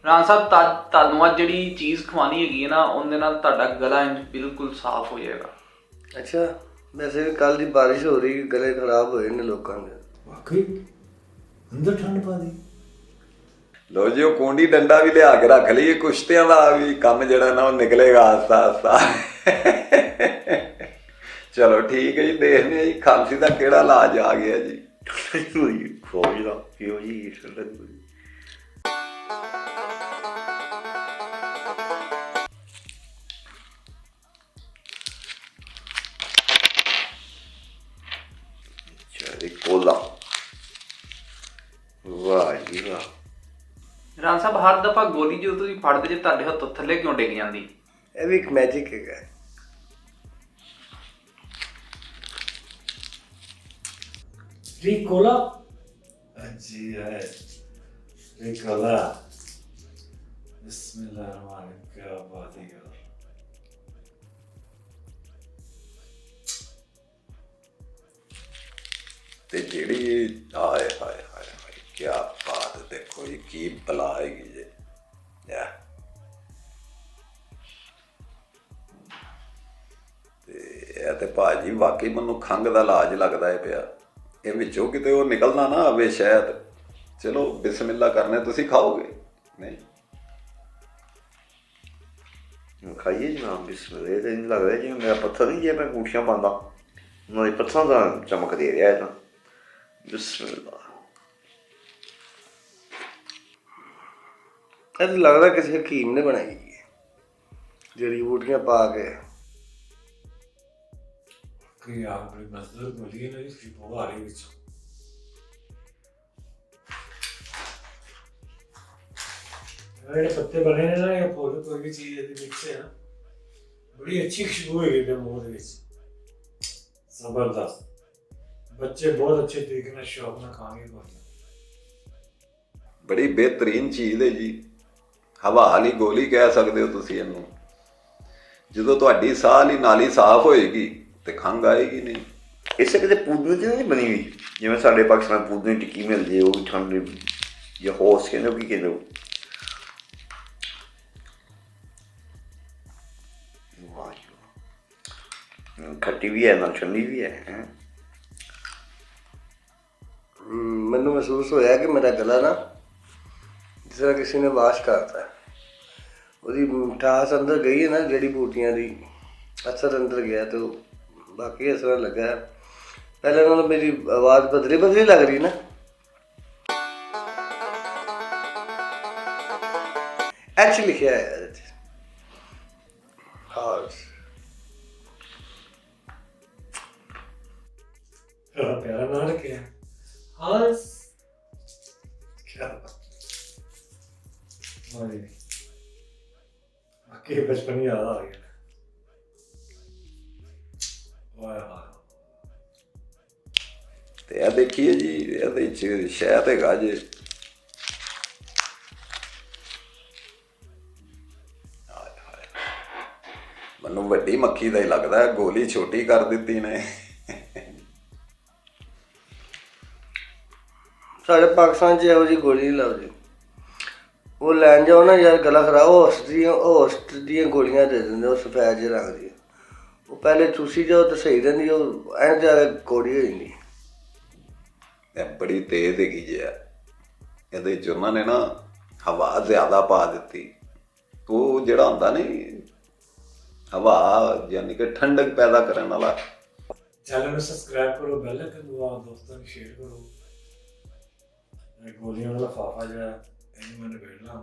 ਰਾਣਾ ਸਾਹਿਬ ਤੁਹਾਨੂੰ ਅੱਜ ਜਿਹੜੀ ਚੀਜ਼ ਖਵਾਉਣੀ ਹੈਗੀ ਹੈ ਨਾ, ਉਹਦੇ ਨਾਲ ਤੁਹਾਡਾ ਗਲਾ ਬਿਲਕੁਲ ਸਾਫ਼ ਹੋ ਜਾਏਗਾ। ਅੱਛਾ, ਵੈਸੇ ਵੀ ਕੱਲ ਦੀ ਬਾਰਿਸ਼ ਹੋ ਰਹੀ, ਗਲੇ ਖਰਾਬ ਹੋਏ ਨੇ ਲੋਕਾਂ ਦੇ। ਵਾਕਈ ਅੰਦਰ ਠੰਡ ਪਾ ਦੀ। ਲੋ ਜੀ, ਉਹ ਕੂੰਡੀ ਡੰਡਾ ਵੀ ਲਿਆ ਕੇ ਰੱਖ ਲਈਏ, ਕੁਸ਼ਤਿਆਂ ਦਾ ਵੀ ਕੰਮ ਜਿਹੜਾ ਨਾ ਉਹ ਨਿਕਲੇਗਾ ਆਸਤਾ ਆਸਤਾ। ਚਲੋ ਠੀਕ ਹੈ ਜੀ, ਦੇਖਦੇ ਹਾਂ ਜੀ ਖਾਂਸੀ ਦਾ ਕਿਹੜਾ ਇਲਾਜ ਆ ਗਿਆ ਜੀ। ਫੌਜ ਦਾ ਕਿਹੋ ਜੀ ਕੋਲਾ। ਵਾਹ ਜੀ ਵਾਹ। ਰਾਣਾ ਸਾਹਿਬ, ਹਰ ਦਫਾ ਗੋਲੀ ਜਦੋਂ ਤੁਸੀਂ ਫੜਦੇ ਜੇ ਤੁਹਾਡੇ ਹੱਥੋਂ ਥੱਲੇ ਕਿਉਂ ਡਿੱਗ ਜਾਂਦੀ? ਇਹ ਵੀ ਇੱਕ ਮੈਜਿਕ ਹੈਗਾ। Ricola? जी है Ricola। बिस्मिल्लाहिर्रहमानिर्रहीम। क्या बात है यार। ਤੇ ਜਿਹੜੀ ਹਾਏ ਹਾਏ ਹਾਏ ਹਾਏ ਕੀ ਬਾਤ, ਦੇਖੋ ਜੀ ਕੀ ਬਲਾ ਹੈਗੀ ਜੇ। ਤੇ ਇਹ ਤੇ ਭਾਜੀ ਵਾਕਈ ਮੈਨੂੰ ਖੰਘ ਦਾ ਇਲਾਜ ਲੱਗਦਾ ਹੈ ਪਿਆ। ਇਹ ਵਿੱਚੋਂ ਕਿਤੇ ਉਹ ਨਿਕਲਣਾ ਨਾ ਆਵੇ ਸ਼ਾਇਦ। ਚਲੋ ਬਿਸਮਿਲ੍ਲਾ ਕਰਨੇ, ਤੁਸੀਂ ਖਾਓਗੇ? ਨਹੀਂ ਖਾਈਏ ਜਨਾਬ, ਬਿਸਮਿਲ੍ਲਾ। ਇਹ ਤਾਂ ਇੰਝ ਲੱਗਦਾ ਜਿਵੇਂ ਮੇਰਾ ਪੱਥਰ ਨਹੀਂ, ਜੇ ਮੈਂ ਅੰਗੂਠੀਆਂ ਪਾਉਂਦਾ ਉਹਨਾਂ ਦੇ ਪੱਥਰਾਂ ਦਾ ਚਮਕ ਦੇ ਰਿਹਾ ਹੈ ਤਾਂ। ਬਿਸਮਿਲ੍ਲਾ। ਇਹ ਤਾਂ ਲੱਗਦਾ ਕਿਸੇ ਹਕੀਮ ਨੇ ਬਣਾਈ ਹੈ, ਜੜੀ ਬੂਟੀਆਂ ਪਾ ਕੇ। कि आपने मजदूर बोलिए ना, इसकी बुआ आ रही है। ਜਿਹੜੇ ਪੱਤੇ ਬਣੇ ਨੇ ਨਾ, ਇਹ ਫੁੱਲ ਕੋਈ ਵੀ ਚੀਜ਼ ਇਹਦੇ ਮਿਕਸ ਹੈ ਨਾ, ਬੜੀ ਅੱਛੀ ਖੁਸ਼ਬੂ ਹੈਗੀ ਤੇ ਮੂੰਹ ਦੇ ਵਿੱਚ। ਜ਼ਬਰਦਸਤ। ਬੱਚੇ ਬਹੁਤ ਅੱਛੇ ਤਰੀਕੇ ਨਾਲ ਸ਼ੌਕ ਨਾਲ ਖਾਣਗੇ। ਬੜੀ ਬਿਹਤਰੀਨ ਚੀਜ਼ ਹੈ ਜੀ। ਹਵਾ ਵਾਲੀ ਗੋਲੀ ਕਹਿ ਸਕਦੇ ਹੋ ਤੁਸੀਂ ਇਹਨੂੰ। ਜਦੋਂ ਤੁਹਾਡੀ ਸਾਹ ਵਾਲੀ ਨਾਲੀ ਸਾਫ਼ ਹੋਏਗੀ ਤੇ ਖੰਘ ਆਏਗੀ ਨਹੀਂ। ਇਸੇ ਕਿਤੇ ਪੂਦਨੇ 'ਚ ਨਹੀਂ ਬਣੀ ਹੋਈ, ਜਿਵੇਂ ਸਾਡੇ ਪਾਕਿਸਤਾਨ ਪੂਦਨੇ ਦੀ ਟਿੱਕੀ ਮਿਲਦੀ ਹੈ, ਉਹ ਵੀ ਠੰਡ ਜਾਂ ਹੋਸ ਕਹਿੰਦੇ, ਉਹ ਕੀ ਕਹਿੰਦੇ ਉਹ। ਖੱਟੀ ਵੀ ਹੈ ਨਾਲ ਠੰਡੀ ਵੀ ਹੈ। ਮੈਨੂੰ ਮਹਿਸੂਸ ਹੋਇਆ ਕਿ ਮੇਰਾ ਗਲਾ ਨਾ ਜਿਸ ਤਰ੍ਹਾਂ ਕਿਸੇ ਨੇ ਵਾਸ਼ ਕਰਤਾ, ਉਹਦੀ ਮਿਠਾਸ ਅੰਦਰ ਗਈ ਹੈ ਨਾ, ਜੜੀ ਬੂਟੀਆਂ ਦੀ ਅਸਰ ਅੰਦਰ ਗਿਆ, ਤੇ ਉਹ ਬਾਕੀ ਇਸ ਤਰ੍ਹਾਂ ਲੱਗਾ। ਪਹਿਲਾਂ ਨਾਲੋਂ ਮੇਰੀ ਆਵਾਜ਼ ਬਦਲੀ ਲੱਗ ਰਹੀ ਨਾ। ਐਚ ਲਿਖਿਆ ਹੈ ਇਹਦੇ 'ਚ, ਹਾਰਸ। प्यारा ना रखे हंस। क्या बाकी बचपन याद आ गया। ਤੇ ਇਹ ਦੇਖੀਏ ਜੀ, ਇਹਦੇ 'ਚ ਸ਼ਹਿਦ ਹੈਗਾ ਜੇ। ਮੈਨੂੰ ਵੱਡੀ ਮੱਖੀ ਦਾ ਹੀ ਲੱਗਦਾ, ਗੋਲੀ ਛੋਟੀ ਕਰ ਦਿੱਤੀ ਨੇ। ਸਾਡੇ ਪਾਕਿਸਤਾਨ 'ਚ ਇਹੋ ਜਿਹੀ ਗੋਲੀ ਨਹੀਂ ਲੱਭਦੀ। ਉਹ ਲੈਣ ਜਾਓ ਨਾ ਯਾਰ, ਗਲਾ ਖਰਾਬ, ਹੋਸਟ ਦੀਆਂ ਗੋਲੀਆਂ ਦੇ ਦਿੰਦੇ, ਉਹ ਸਫੈਦ ਜਿਹੇ ਰੰਗ ਦੀਆਂ। ਉਹ ਪਹਿਲੇ ਚੂਸੀ ਜਾਓ ਤਾਂ ਸਹੀ ਰਹਿੰਦੀ, ਉਹ ਐਂ ਜ਼ਿਆਦਾ ਕੌੜੀ ਹੋ ਜਾਂਦੀ। ਇਹ ਬੜੀ ਤੇਜ਼ ਹੈਗੀ ਜੇ। ਇਹਦੇ 'ਚ ਉਹਨਾਂ ਨੇ ਨਾ ਹਵਾ ਜ਼ਿਆਦਾ ਪਾ ਦਿੱਤੀ। ਉਹ ਜਿਹੜਾ ਹੁੰਦਾ ਨਹੀਂ ਹਵਾ, ਯਾਨੀ ਕਿ ਠੰਡਕ ਪੈਦਾ ਕਰਨ ਵਾਲਾ। चैनल में सब्सक्राइब करो, बेल आइकन दबाओ, दोस्तों को शेयर करो। गोलियों का लिफाफा जो है मैंने भेजना।